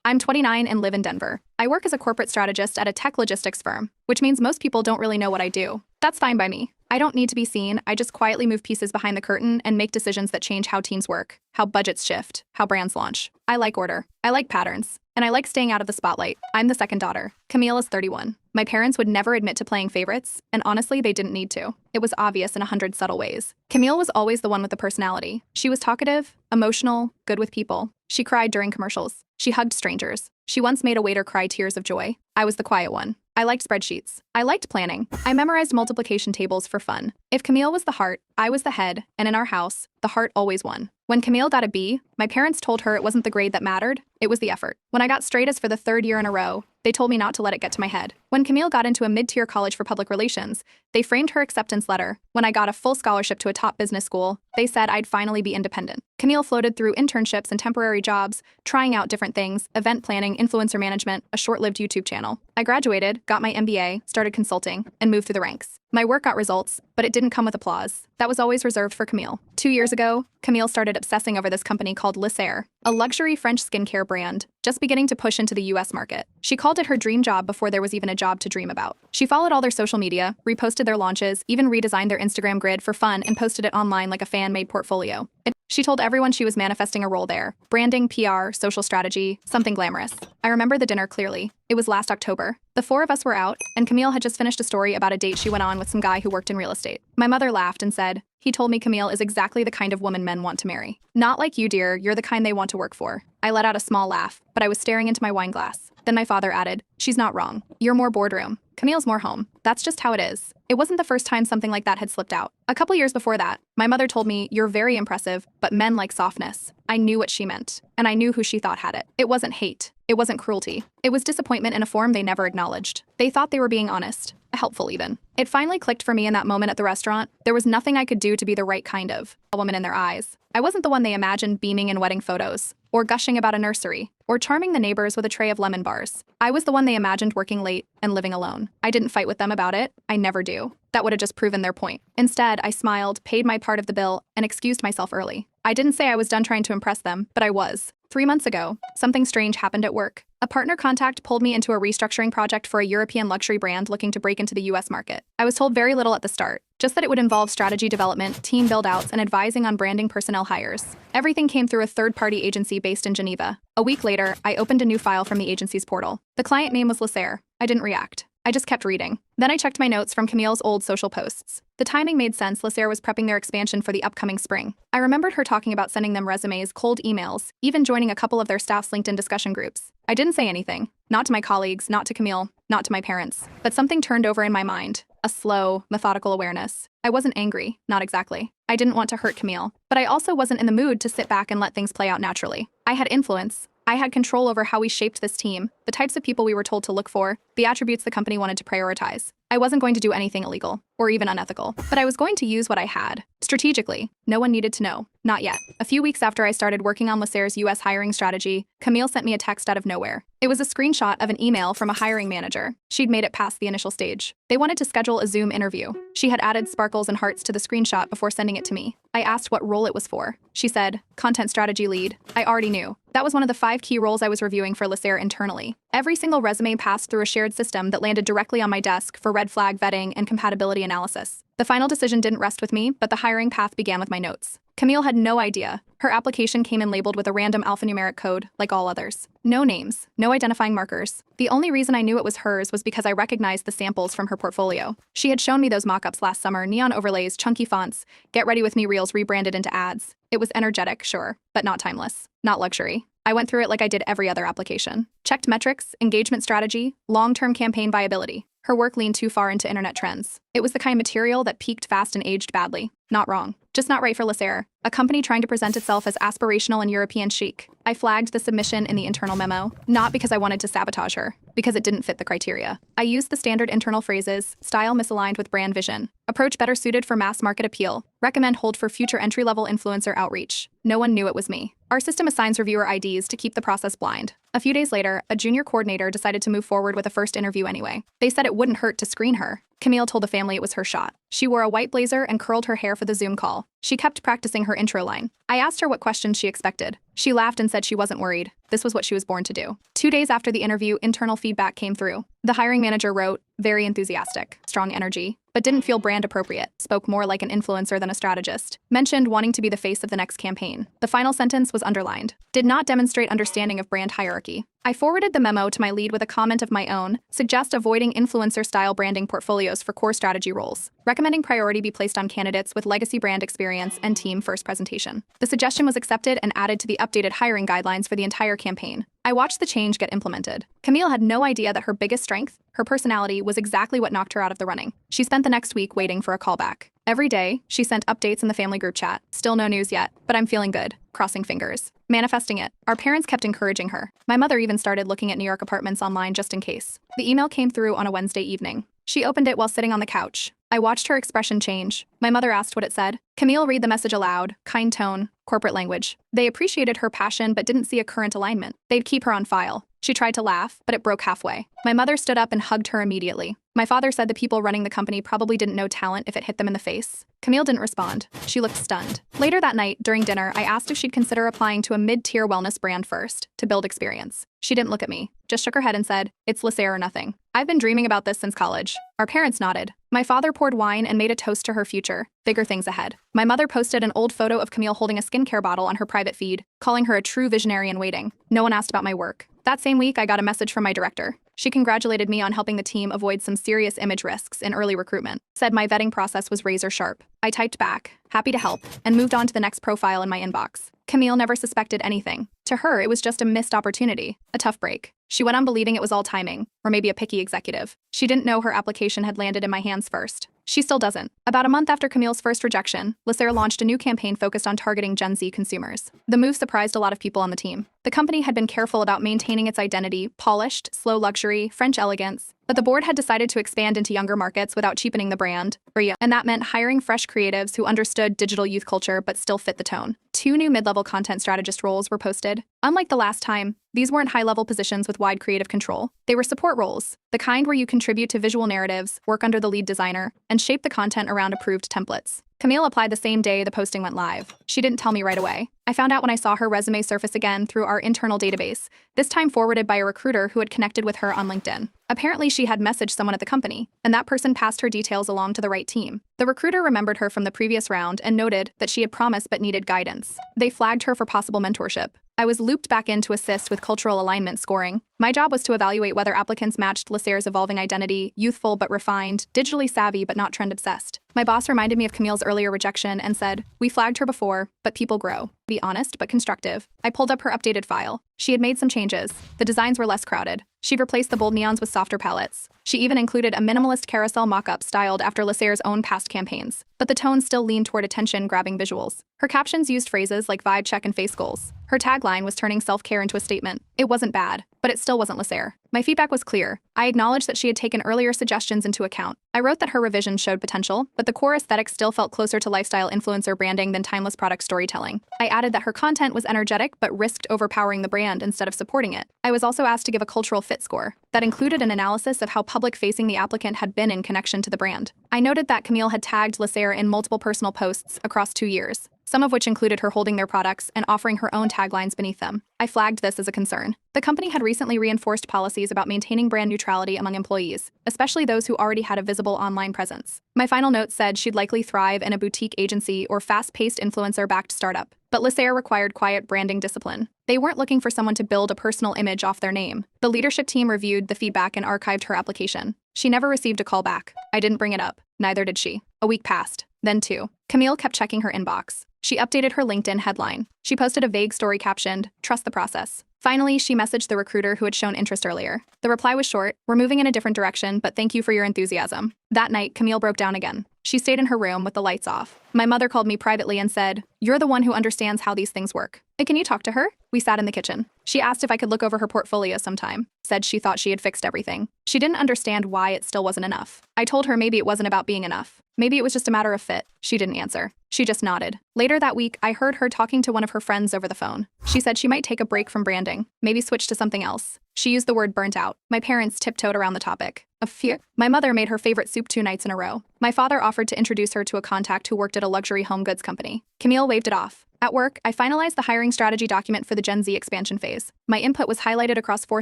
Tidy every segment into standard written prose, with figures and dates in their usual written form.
I'm 29 and live in Denver. I work as a corporate strategist at a tech logistics firm, which means most people don't really know what I do. That's fine by me. I don't need to be seen. I just quietly move pieces behind the curtain and make decisions that change how teams work, how budgets shift, how brands launch. I like order. I like patterns. And I like staying out of the spotlight. I'm the second daughter. Camille is 31. My parents would never admit to playing favorites, and honestly, they didn't need to. It was obvious in 100 subtle ways. Camille was always the one with the personality. She was talkative, emotional, good with people. She cried during commercials. She hugged strangers. She once made a waiter cry tears of joy. I was the quiet one. I liked spreadsheets. I liked planning. I memorized multiplication tables for fun. If Camille was the heart, I was the head, and in our house, the heart always won. When Camille got a B, my parents told her it wasn't the grade that mattered, it was the effort. When I got straight A's for the third year in a row, they told me not to let it get to my head. When Camille got into a mid-tier college for public relations, they framed her acceptance letter. When I got a full scholarship to a top business school, they said I'd finally be independent. Camille floated through internships and temporary jobs, trying out different things, event planning, influencer management, a short-lived YouTube channel. I graduated, got my MBA, started consulting, and moved through the ranks. My work got results, but it didn't come with applause. That was always reserved for Camille. 2 years ago, Camille started obsessing over this company called Lysair, a luxury French skincare brand, just beginning to push into the US market. She called it her dream job before there was even a job to dream about. She followed all their social media, reposted their launches, even redesigned their Instagram grid for fun and posted it online like a fan-made portfolio. She told everyone she was manifesting a role there. Branding, PR, social strategy, something glamorous. I remember the dinner clearly. It was last October. The four of us were out, and Camille had just finished a story about a date she went on with some guy who worked in real estate. My mother laughed and said, "He told me Camille is exactly the kind of woman men want to marry. Not like you, dear, you're the kind they want to work for." I let out a small laugh, but I was staring into my wine glass. Then my father added, "She's not wrong. You're more boardroom. Camille's more home. That's just how it is." It wasn't the first time something like that had slipped out. A couple years before that, my mother told me, "You're very impressive, but men like softness." I knew what she meant, and I knew who she thought had it. It wasn't hate. It wasn't cruelty. It was disappointment in a form they never acknowledged. They thought they were being honest, helpful even. It finally clicked for me in that moment at the restaurant. There was nothing I could do to be the right kind of a woman in their eyes. I wasn't the one they imagined beaming in wedding photos, or gushing about a nursery, or charming the neighbors with a tray of lemon bars. I was the one they imagined working late and living alone. I didn't fight with them about it. I never do. That would have just proven their point. Instead, I smiled, paid my part of the bill, and excused myself early. I didn't say I was done trying to impress them, but I was. 3 months ago, something strange happened at work. A partner contact pulled me into a restructuring project for a European luxury brand looking to break into the US market. I was told very little at the start, just that it would involve strategy development, team build-outs, and advising on branding personnel hires. Everything came through a third-party agency based in Geneva. A week later, I opened a new file from the agency's portal. The client name was Lysair. I didn't react. I just kept reading. Then I checked my notes from Camille's old social posts. The timing made sense. Lysair was prepping their expansion for the upcoming spring. I remembered her talking about sending them resumes, cold emails, even joining a couple of their staff's LinkedIn discussion groups. I didn't say anything. Not to my colleagues, not to Camille, not to my parents. But something turned over in my mind. A slow, methodical awareness. I wasn't angry, not exactly. I didn't want to hurt Camille. But I also wasn't in the mood to sit back and let things play out naturally. I had influence. I had control over how we shaped this team, the types of people we were told to look for, the attributes the company wanted to prioritize. I wasn't going to do anything illegal, or even unethical, but I was going to use what I had. Strategically, no one needed to know. Not yet. A few weeks after I started working on Lysair's US hiring strategy, Camille sent me a text out of nowhere. It was a screenshot of an email from a hiring manager. She'd made it past the initial stage. They wanted to schedule a Zoom interview. She had added sparkles and hearts to the screenshot before sending it to me. I asked what role it was for. She said, "Content strategy lead." I already knew. That was one of the 5 key roles I was reviewing for Lysair internally. Every single resume passed through a shared system that landed directly on my desk for red flag vetting and compatibility analysis. The final decision didn't rest with me, but the hiring path began with my notes. Camille had no idea. Her application came in labeled with a random alphanumeric code, like all others. No names, no identifying markers. The only reason I knew it was hers was because I recognized the samples from her portfolio. She had shown me those mock-ups last summer, neon overlays, chunky fonts, get ready with me reels rebranded into ads. It was energetic, sure, but not timeless, not luxury. I went through it like I did every other application. Checked metrics, engagement strategy, long-term campaign viability. Her work leaned too far into internet trends. It was the kind of material that peaked fast and aged badly. Not wrong. Just not right for Lysair, a company trying to present itself as aspirational and European chic. I flagged the submission in the internal memo, not because I wanted to sabotage her, because it didn't fit the criteria. I used the standard internal phrases, style misaligned with brand vision, approach better suited for mass market appeal, recommend hold for future entry-level influencer outreach. No one knew it was me. Our system assigns reviewer IDs to keep the process blind. A few days later, a junior coordinator decided to move forward with a first interview anyway. They said it wouldn't hurt to screen her. Camille told the family it was her shot. She wore a white blazer and curled her hair for the Zoom call. She kept practicing her intro line. I asked her what questions she expected. She laughed and said she wasn't worried. The This was what she was born to do. 2 days after the interview, internal feedback came through. The hiring manager wrote, "Very enthusiastic, strong energy, but didn't feel brand appropriate, spoke more like an influencer than a strategist. Mentioned wanting to be the face of the next campaign." The final sentence was underlined. "Did not demonstrate understanding of brand hierarchy." I forwarded the memo to my lead with a comment of my own, suggest avoiding influencer-style branding portfolios for core strategy roles, recommending priority be placed on candidates with legacy brand experience and team-first presentation. The suggestion was accepted and added to the updated hiring guidelines for the entire campaign. I watched the change get implemented. Camille had no idea that her biggest strength, her personality, was exactly what knocked her out of the running. She spent the next week waiting for a callback. Every day, she sent updates in the family group chat. "Still no news yet, but I'm feeling good." Crossing fingers. Manifesting it. Our parents kept encouraging her. My mother even started looking at New York apartments online just in case. The email came through on a Wednesday evening. She opened it while sitting on the couch. I watched her expression change. My mother asked what it said. Camille read the message aloud, kind tone, corporate language. They appreciated her passion but didn't see a current alignment. They'd keep her on file. She tried to laugh, but it broke halfway. My mother stood up and hugged her immediately. My father said the people running the company probably didn't know talent if it hit them in the face. Camille didn't respond. She looked stunned. Later that night, during dinner, I asked if she'd consider applying to a mid-tier wellness brand first, to build experience. She didn't look at me, just shook her head and said, "It's Lysair or nothing. I've been dreaming about this since college." Our parents nodded. My father poured wine and made a toast to her future. Bigger things ahead. My mother posted an old photo of Camille holding a skincare bottle on her private feed, calling her a true visionary in waiting. No one asked about my work. That same week, I got a message from my director. She congratulated me on helping the team avoid some serious image risks in early recruitment, said my vetting process was razor sharp. I typed back, happy to help, and moved on to the next profile in my inbox. Camille never suspected anything. To her, it was just a missed opportunity, a tough break. She went on believing it was all timing, or maybe a picky executive. She didn't know her application had landed in my hands first. She still doesn't. About a month after Camille's first rejection, Lysair launched a new campaign focused on targeting Gen Z consumers. The move surprised a lot of people on the team. The company had been careful about maintaining its identity, polished, slow luxury, French elegance, but the board had decided to expand into younger markets without cheapening the brand, and that meant hiring fresh creatives who understood digital youth culture but still fit the tone. 2 new mid-level content strategist roles were posted. Unlike the last time, these weren't high-level positions with wide creative control. They were support roles, the kind where you contribute to visual narratives, work under the lead designer, and shape the content around approved templates. Camille applied the same day the posting went live. She didn't tell me right away. I found out when I saw her resume surface again through our internal database, this time forwarded by a recruiter who had connected with her on LinkedIn. Apparently, she had messaged someone at the company, and that person passed her details along to the right team. The recruiter remembered her from the previous round and noted that she had promised but needed guidance. They flagged her for possible mentorship. I was looped back in to assist with cultural alignment scoring. My job was to evaluate whether applicants matched Lysair's evolving identity, youthful but refined, digitally savvy but not trend-obsessed. My boss reminded me of Camille's earlier rejection and said, "We flagged her before, but people grow. Be honest but constructive." I pulled up her updated file. She had made some changes. The designs were less crowded. She'd replaced the bold neons with softer palettes. She even included a minimalist carousel mock-up styled after Lysair's own past campaigns, but the tone still leaned toward attention-grabbing visuals. Her captions used phrases like vibe check and face goals. Her tagline was turning self-care into a statement. It wasn't bad, but it still wasn't Lysair. My feedback was clear. I acknowledged that she had taken earlier suggestions into account. I wrote that her revision showed potential, but the core aesthetic still felt closer to lifestyle influencer branding than timeless product storytelling. I added that her content was energetic but risked overpowering the brand instead of supporting it. I was also asked to give a cultural fit score that included an analysis of how public-facing the applicant had been in connection to the brand. I noted that Camille had tagged Lysair in multiple personal posts across 2 years, some of which included her holding their products and offering her own taglines beneath them. I flagged this as a concern. The company had recently reinforced policies about maintaining brand neutrality among employees, especially those who already had a visible online presence. My final note said she'd likely thrive in a boutique agency or fast-paced influencer-backed startup, but Lysair required quiet branding discipline. They weren't looking for someone to build a personal image off their name. The leadership team reviewed the feedback and archived her application. She never received a call back. I didn't bring it up. Neither did she. A week passed. Then 2. Camille kept checking her inbox. She updated her LinkedIn headline. She posted a vague story captioned, "Trust the process." Finally, she messaged the recruiter who had shown interest earlier. The reply was short, "We're moving in a different direction, but thank you for your enthusiasm." That night, Camille broke down again. She stayed in her room with the lights off. My mother called me privately and said, "You're the one who understands how these things work. Can you talk to her?" We sat in the kitchen. She asked if I could look over her portfolio sometime. Said she thought she had fixed everything. She didn't understand why it still wasn't enough. I told her maybe it wasn't about being enough. Maybe it was just a matter of fit. She didn't answer. She just nodded. Later that week, I heard her talking to one of her friends over the phone. She said she might take a break from branding, maybe switch to something else. She used the word burnt out. My parents tiptoed around the topic. Of fear. My mother made her favorite soup 2 nights in a row. My father offered to introduce her to a contact who worked at a luxury home goods company. Camille waved it off. At work, I finalized the hiring strategy document for the Gen Z expansion phase. My input was highlighted across 4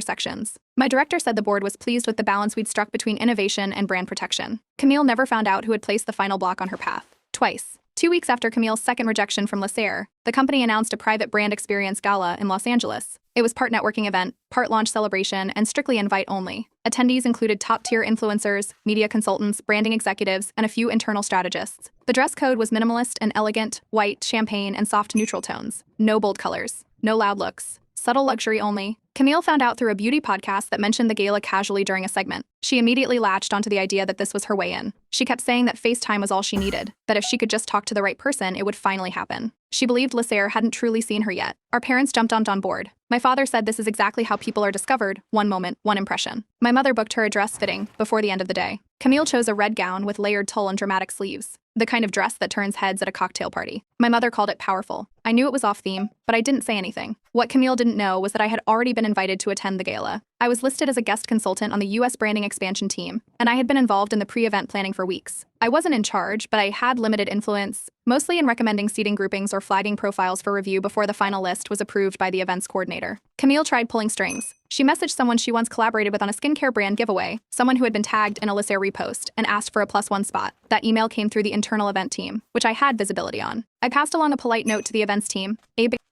sections. My director said the board was pleased with the balance we'd struck between innovation and brand protection. Camille never found out who had placed the final block on her path. Twice. 2 weeks after Camille's second rejection from Lacer, the company announced a private brand experience gala in Los Angeles. It was part networking event, part launch celebration, and strictly invite only. Attendees included top-tier influencers, media consultants, branding executives, and a few internal strategists. The dress code was minimalist and elegant, white, champagne, and soft neutral tones. No bold colors. No loud looks. Subtle luxury only. Camille found out through a beauty podcast that mentioned the gala casually during a segment. She immediately latched onto the idea that this was her way in. She kept saying that FaceTime was all she needed, that if she could just talk to the right person, it would finally happen. She believed Lacer hadn't truly seen her yet. Our parents jumped on board. My father said this is exactly how people are discovered, one moment, one impression. My mother booked her a dress fitting before the end of the day. Camille chose a red gown with layered tulle and dramatic sleeves, the kind of dress that turns heads at a cocktail party. My mother called it powerful. I knew it was off theme, but I didn't say anything. What Camille didn't know was that I had already been invited to attend the gala. I was listed as a guest consultant on the US branding expansion team, and I had been involved in the pre-event planning for weeks. I wasn't in charge, but I had limited influence, mostly in recommending seating groupings or flagging profiles for review before the final list was approved by the event's coordinator. Camille tried pulling strings. She messaged someone she once collaborated with on a skincare brand giveaway, someone who had been tagged in a Lacer repost, and asked for a +1 spot. That email came through the internal event team, which I had visibility on. I passed along a polite note to the events team,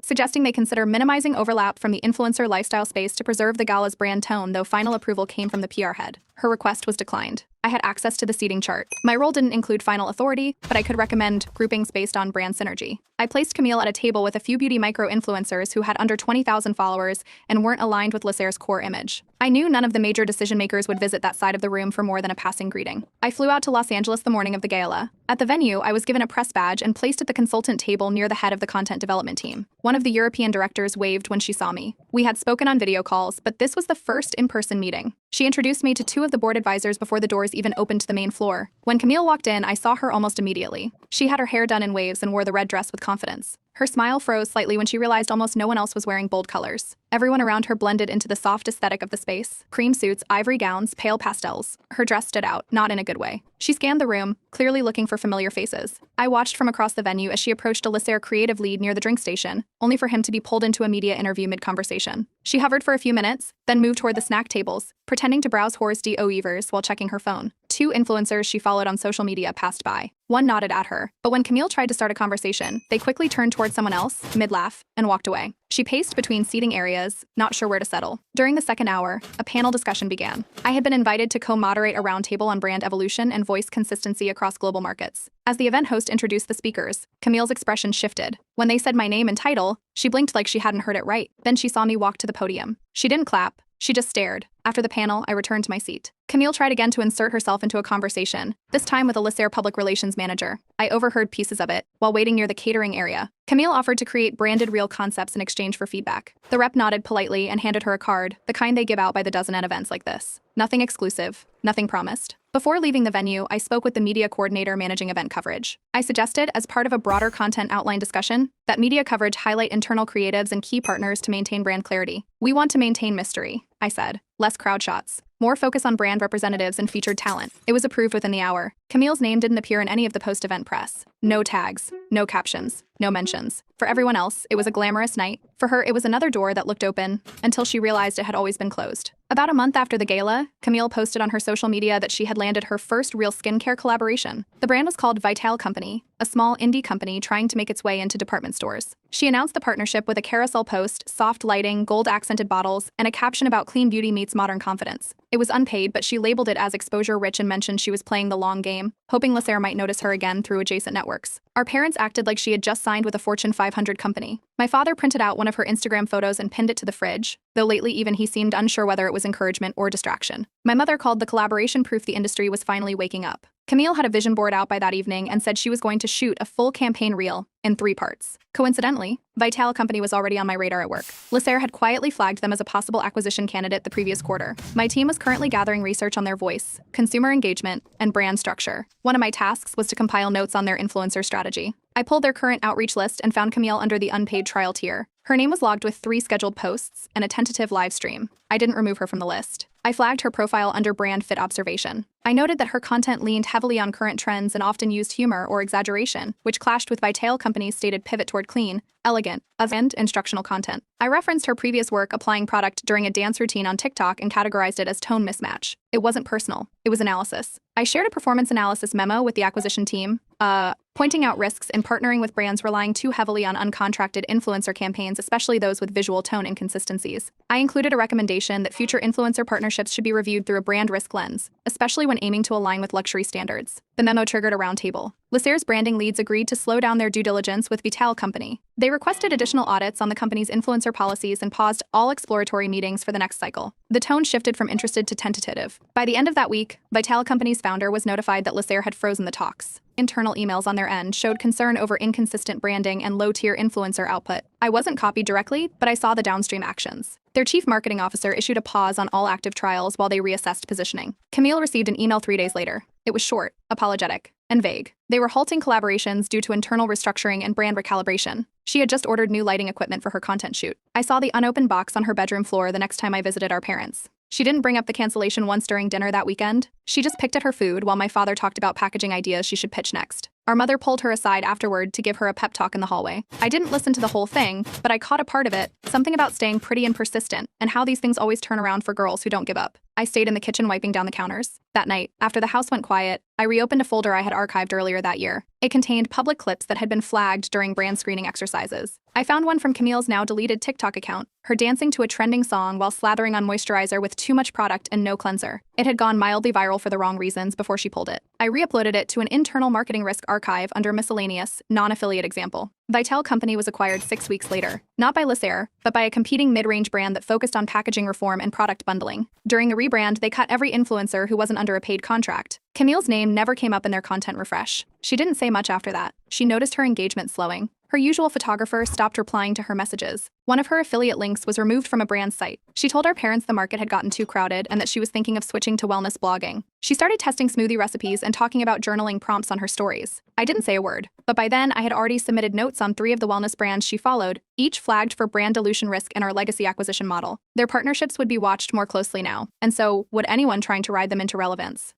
suggesting they consider minimizing overlap from the influencer lifestyle space to preserve the gala's brand tone, though final approval came from the PR head. Her request was declined. I had access to the seating chart. My role didn't include final authority, but I could recommend groupings based on brand synergy. I placed Camille at a table with a few beauty micro-influencers who had under 20,000 followers and weren't aligned with Lacer's core image. I knew none of the major decision-makers would visit that side of the room for more than a passing greeting. I flew out to Los Angeles the morning of the gala. At the venue, I was given a press badge and placed at the consultant table near the head of the content development team. One of the European directors waved when she saw me. We had spoken on video calls, but this was the first in-person meeting. She introduced me to 2 of the board advisors before the doors even opened to the main floor. When Camille walked in, I saw her almost immediately. She had her hair done in waves and wore the red dress with confidence. Her smile froze slightly when she realized almost no one else was wearing bold colors. Everyone around her blended into the soft aesthetic of the space. Cream suits, ivory gowns, pale pastels. Her dress stood out, not in a good way. She scanned the room, clearly looking for familiar faces. I watched from across the venue as she approached a Lacer creative lead near the drink station, only for him to be pulled into a media interview mid-conversation. She hovered for a few minutes, then moved toward the snack tables, pretending to browse Horace D. O'Evers while checking her phone. 2 influencers she followed on social media passed by. One nodded at her, but when Camille tried to start a conversation, they quickly turned toward someone else, mid-laugh, and walked away. She paced between seating areas, not sure where to settle. During the second hour, a panel discussion began. I had been invited to co-moderate a roundtable on brand evolution and voice consistency across global markets. As the event host introduced the speakers, Camille's expression shifted. When they said my name and title, she blinked like she hadn't heard it right. Then she saw me walk to the podium. She didn't clap. She just stared. After the panel, I returned to my seat. Camille tried again to insert herself into a conversation, this time with a Lacer public relations manager. I overheard pieces of it while waiting near the catering area. Camille offered to create branded reel concepts in exchange for feedback. The rep nodded politely and handed her a card, the kind they give out by the dozen at events like this. Nothing exclusive, nothing promised. Before leaving the venue, I spoke with the media coordinator managing event coverage. I suggested, as part of a broader content outline discussion, that media coverage highlight internal creatives and key partners to maintain brand clarity. We want to maintain mystery, I said. Less crowd shots. More focus on brand representatives and featured talent. It was approved within the hour. Camille's name didn't appear in any of the post-event press. No tags, no captions, no mentions. For everyone else, it was a glamorous night. For her, it was another door that looked open, until she realized it had always been closed. About a month after the gala, Camille posted on her social media that she had landed her first real skincare collaboration. The brand was called Vital Company, a small indie company trying to make its way into department stores. She announced the partnership with a carousel post, soft lighting, gold-accented bottles, and a caption about clean beauty meets modern confidence. It was unpaid, but she labeled it as exposure-rich and mentioned she was playing the long game, hoping Lacer might notice her again through adjacent networks. Our parents acted like she had just signed with a Fortune 500 company. My father printed out one of her Instagram photos and pinned it to the fridge, though lately even he seemed unsure whether it was encouragement or distraction. My mother called the collaboration proof the industry was finally waking up. Camille had a vision board out by that evening and said she was going to shoot a full campaign reel in 3 parts. Coincidentally, Vital Company was already on my radar at work. Lacer had quietly flagged them as a possible acquisition candidate the previous quarter. My team was currently gathering research on their voice, consumer engagement, and brand structure. One of my tasks was to compile notes on their influencer strategy. I pulled their current outreach list and found Camille under the unpaid trial tier. Her name was logged with 3 scheduled posts and a tentative live stream. I didn't remove her from the list. I flagged her profile under brand fit observation. I noted that her content leaned heavily on current trends and often used humor or exaggeration, which clashed with Vital Company's stated pivot toward clean, elegant, and instructional content. I referenced her previous work applying product during a dance routine on TikTok and categorized it as tone mismatch. It wasn't personal, it was analysis. I shared a performance analysis memo with the acquisition team, pointing out risks in partnering with brands relying too heavily on uncontracted influencer campaigns, especially those with visual tone inconsistencies. I included a recommendation that future influencer partnerships should be reviewed through a brand risk lens, especially when aiming to align with luxury standards. The memo triggered a roundtable. Lasser's branding leads agreed to slow down their due diligence with Vital Company. They requested additional audits on the company's influencer policies and paused all exploratory meetings for the next cycle. The tone shifted from interested to tentative. By the end of that week, Vital Company's founder was notified that Lasser had frozen the talks. Internal emails on their end showed concern over inconsistent branding and low-tier influencer output. I wasn't copied directly, but I saw the downstream actions. Their chief marketing officer issued a pause on all active trials while they reassessed positioning. Camille received an email 3 days later. It was short, apologetic, and vague. They were halting collaborations due to internal restructuring and brand recalibration. She had just ordered new lighting equipment for her content shoot. I saw the unopened box on her bedroom floor the next time I visited our parents. She didn't bring up the cancellation once during dinner that weekend. She just picked at her food while my father talked about packaging ideas she should pitch next. Our mother pulled her aside afterward to give her a pep talk in the hallway. I didn't listen to the whole thing, but I caught a part of it, something about staying pretty and persistent, and how these things always turn around for girls who don't give up. I stayed in the kitchen wiping down the counters. That night, after the house went quiet, I reopened a folder I had archived earlier that year. It contained public clips that had been flagged during brand screening exercises. I found one from Camille's now deleted TikTok account, her dancing to a trending song while slathering on moisturizer with too much product and no cleanser. It had gone mildly viral for the wrong reasons before she pulled it. I re-uploaded it to an internal marketing risk archive under miscellaneous, non-affiliate example. Vital Company was acquired 6 weeks later, not by Lasser, but by a competing mid-range brand that focused on packaging reform and product bundling. During the rebrand, they cut every influencer who wasn't under a paid contract. Camille's name never came up in their content refresh. She didn't say much after that. She noticed her engagement slowing. Her usual photographer stopped replying to her messages. One of her affiliate links was removed from a brand's site. She told our parents the market had gotten too crowded and that she was thinking of switching to wellness blogging. She started testing smoothie recipes and talking about journaling prompts on her stories. I didn't say a word, but by then I had already submitted notes on 3 of the wellness brands she followed, each flagged for brand dilution risk in our legacy acquisition model. Their partnerships would be watched more closely now, and so would anyone trying to ride them into relevance.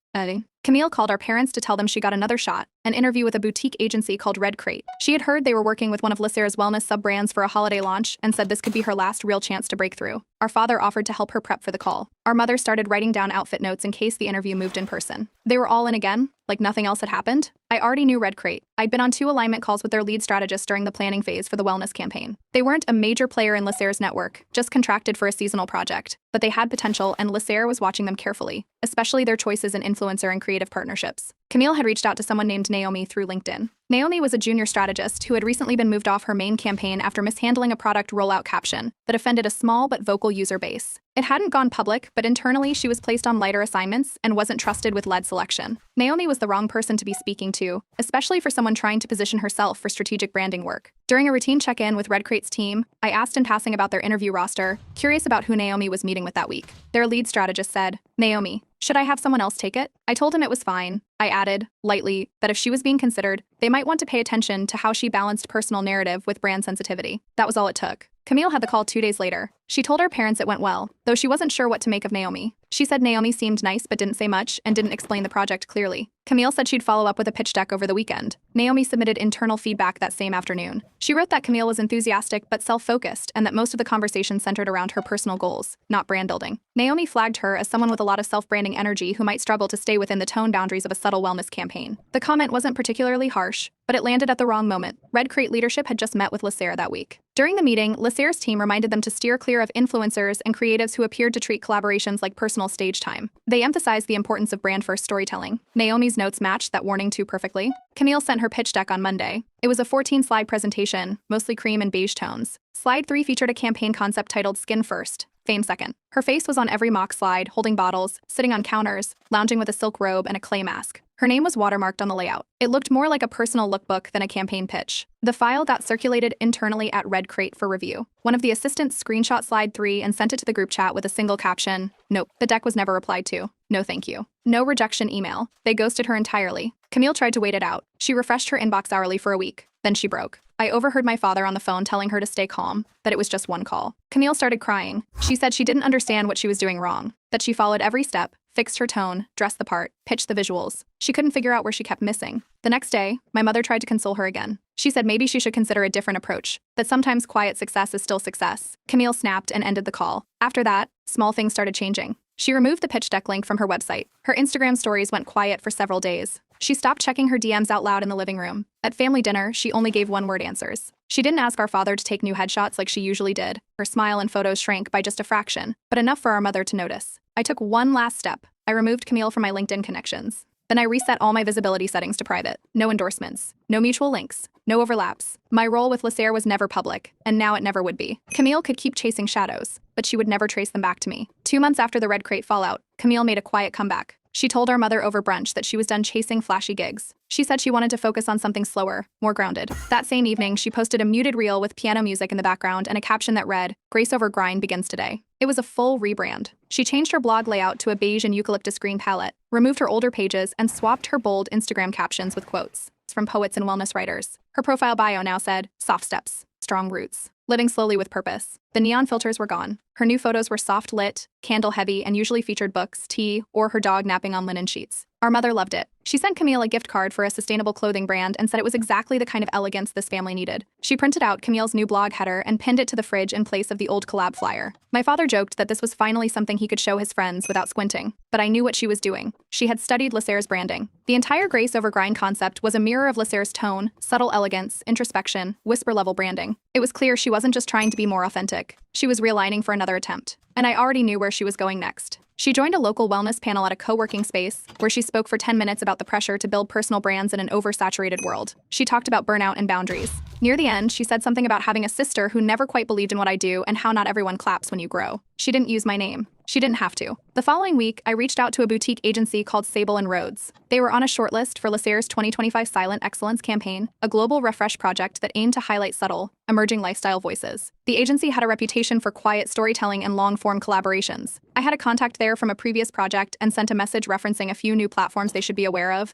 Camille called our parents to tell them she got another shot, an interview with a boutique agency called Red Crate. She had heard they were working with one of Lasser's wellness sub-brands for a holiday launch and said this could be her last real chance to break through. Our father offered to help her prep for the call. Our mother started writing down outfit notes in case the interview moved in person. They were all in again, like nothing else had happened. I already knew Red Crate. I'd been on 2 alignment calls with their lead strategist during the planning phase for the wellness campaign. They weren't a major player in Lasser's network, just contracted for a seasonal project. But they had potential, and Lasser was watching them carefully, especially their choices in influencer and creative partnerships. Camille had reached out to someone named Naomi through LinkedIn. Naomi was a junior strategist who had recently been moved off her main campaign after mishandling a product rollout caption that offended a small but vocal user base. It hadn't gone public, but internally she was placed on lighter assignments and wasn't trusted with lead selection. Naomi was the wrong person to be speaking to, especially for someone trying to position herself for strategic branding work. During a routine check-in with Red Crate's team, I asked in passing about their interview roster, curious about who Naomi was meeting with that week. Their lead strategist said, "Naomi, should I have someone else take it?" I told him it was fine. I added, lightly, that if she was being considered, they might want to pay attention to how she balanced personal narrative with brand sensitivity. That was all it took. Camille had the call 2 days later. She told her parents it went well, though she wasn't sure what to make of Naomi. She said Naomi seemed nice but didn't say much and didn't explain the project clearly. Camille said she'd follow up with a pitch deck over the weekend. Naomi submitted internal feedback that same afternoon. She wrote that Camille was enthusiastic but self-focused and that most of the conversation centered around her personal goals, not brand building. Naomi flagged her as someone with a lot of self-branding energy who might struggle to stay within the tone boundaries of a subtle wellness campaign. The comment wasn't particularly harsh, but it landed at the wrong moment. Red Crate leadership had just met with Lasser that week. During the meeting, Lasser's team reminded them to steer clear of influencers and creatives who appeared to treat collaborations like personal stage time. They emphasized the importance of brand-first storytelling. Naomi's notes matched that warning too perfectly. Camille sent her pitch deck on Monday. It was a 14-slide presentation, mostly cream and beige tones. Slide 3 featured a campaign concept titled Skin First, Fame Second. Her face was on every mock slide, holding bottles, sitting on counters, lounging with a silk robe and a clay mask. Her name was watermarked on the layout. It looked more like a personal lookbook than a campaign pitch. The file got circulated internally at Red Crate for review. One of the assistants screenshot slide 3 and sent it to the group chat with a single caption, "Nope." The deck was never replied to. No thank you. No rejection email. They ghosted her entirely. Camille tried to wait it out. She refreshed her inbox hourly for a week. Then she broke. I overheard my father on the phone telling her to stay calm, that it was just one call. Camille started crying. She said she didn't understand what she was doing wrong, that she followed every step, fixed her tone, dressed the part, pitched the visuals. She couldn't figure out where she kept missing. The next day, my mother tried to console her again. She said maybe she should consider a different approach, that sometimes quiet success is still success. Camille snapped and ended the call. After that, small things started changing. She removed the pitch deck link from her website. Her Instagram stories went quiet for several days. She stopped checking her DMs out loud in the living room. At family dinner, she only gave one-word answers. She didn't ask our father to take new headshots like she usually did. Her smile and photos shrank by just a fraction, but enough for our mother to notice. I took one last step. I removed Camille from my LinkedIn connections. Then I reset all my visibility settings to private. No endorsements, no mutual links, no overlaps. My role with Lasser was never public, and now it never would be. Camille could keep chasing shadows, but she would never trace them back to me. 2 months after the Red Crate fallout, Camille made a quiet comeback. She told our mother over brunch that she was done chasing flashy gigs. She said she wanted to focus on something slower, more grounded. That same evening, she posted a muted reel with piano music in the background and a caption that read, "Grace over grind begins today." It was a full rebrand. She changed her blog layout to a beige and eucalyptus green palette, removed her older pages, and swapped her bold Instagram captions with quotes from poets and wellness writers. Her profile bio now said, "Soft steps, strong roots, living slowly with purpose." The neon filters were gone. Her new photos were soft lit, candle heavy, and usually featured books, tea, or her dog napping on linen sheets. Our mother loved it. She sent Camille a gift card for a sustainable clothing brand and said it was exactly the kind of elegance this family needed. She printed out Camille's new blog header and pinned it to the fridge in place of the old collab flyer. My father joked that this was finally something he could show his friends without squinting, but I knew what she was doing. She had studied Lasser's branding. The entire Grace over grind concept was a mirror of Lasser's tone, subtle elegance, introspection, whisper-level branding. It was clear she wasn't just trying to be more authentic. She was realigning for another attempt. And I already knew where she was going next. She joined a local wellness panel at a co-working space, where she spoke for 10 minutes about the pressure to build personal brands in an oversaturated world. She talked about burnout and boundaries. Near the end, she said something about having a sister who never quite believed in what I do and how not everyone claps when you grow. She didn't use my name. She didn't have to. The following week, I reached out to a boutique agency called Sable & Rhodes. They were on a shortlist for Lasser's 2025 Silent Excellence campaign, a global refresh project that aimed to highlight subtle, emerging lifestyle voices. The agency had a reputation for quiet storytelling and long-form collaborations. I had a contact there from a previous project and sent a message referencing a few new platforms they should be aware of.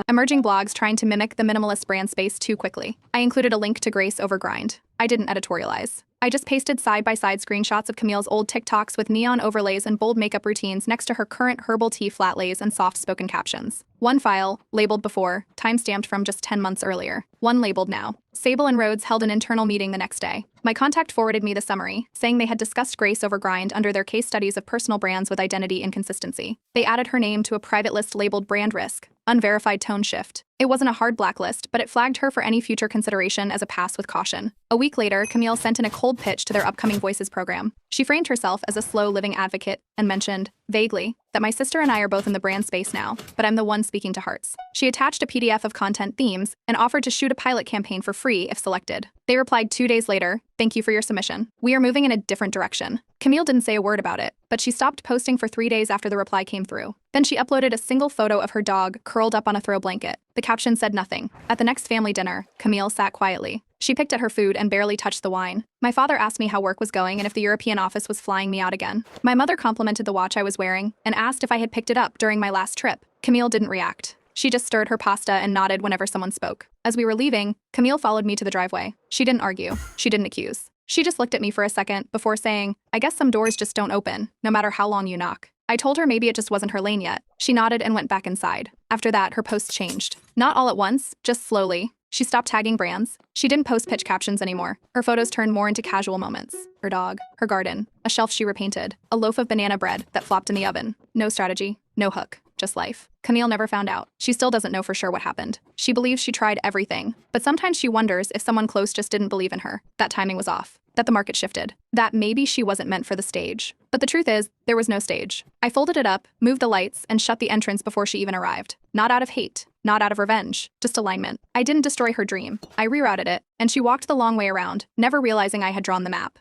Emerging blogs trying to mimic the minimalist brand space too quickly. I included a link to Grace over grind. I didn't editorialize. I just pasted side-by-side screenshots of Camille's old TikToks with neon overlays and bold makeup routines next to her current herbal tea flat lays and soft-spoken captions. One file, labeled before, time-stamped from just 10 months earlier. One labeled now. Sable & Rhodes held an internal meeting the next day. My contact forwarded me the summary, saying they had discussed Grace over grind under their case studies of personal brands with identity inconsistency. They added her name to a private list labeled brand risk, unverified tone shift. It wasn't a hard blacklist, but it flagged her for any future consideration as a pass with caution. A week later, Camille sent in a cold pitch to their upcoming Voices program. She framed herself as a slow living advocate and mentioned, vaguely, that my sister and I are both in the brand space now, but I'm the one speaking to hearts. She attached a PDF of content themes and offered to shoot a pilot campaign for free if selected. They replied 2 days later, "Thank you for your submission. We are moving in a different direction." Camille didn't say a word about it, but she stopped posting for 3 days after the reply came through. Then she uploaded a single photo of her dog curled up on a throw blanket. The caption said nothing. At the next family dinner, Camille sat quietly. She picked at her food and barely touched the wine. My father asked me how work was going and if the European office was flying me out again. My mother complimented the watch I was wearing and asked if I had picked it up during my last trip. Camille didn't react. She just stirred her pasta and nodded whenever someone spoke. As we were leaving, Camille followed me to the driveway. She didn't argue. She didn't accuse. She just looked at me for a second before saying, "I guess some doors just don't open, no matter how long you knock." I told her maybe it just wasn't her lane yet. She nodded and went back inside. After that, her posts changed. Not all at once, just slowly. She stopped tagging brands. She didn't post pitch captions anymore. Her photos turned more into casual moments. Her dog, her garden, a shelf she repainted, a loaf of banana bread that flopped in the oven. No strategy, no hook, just life. Camille never found out. She still doesn't know for sure what happened. She believes she tried everything, but sometimes she wonders if someone close just didn't believe in her. That timing was off. That the market shifted. That maybe she wasn't meant for the stage. But the truth is, there was no stage. I folded it up, moved the lights, and shut the entrance before she even arrived. Not out of hate, not out of revenge, just alignment. I didn't destroy her dream. I rerouted it, and she walked the long way around, never realizing I had drawn the map.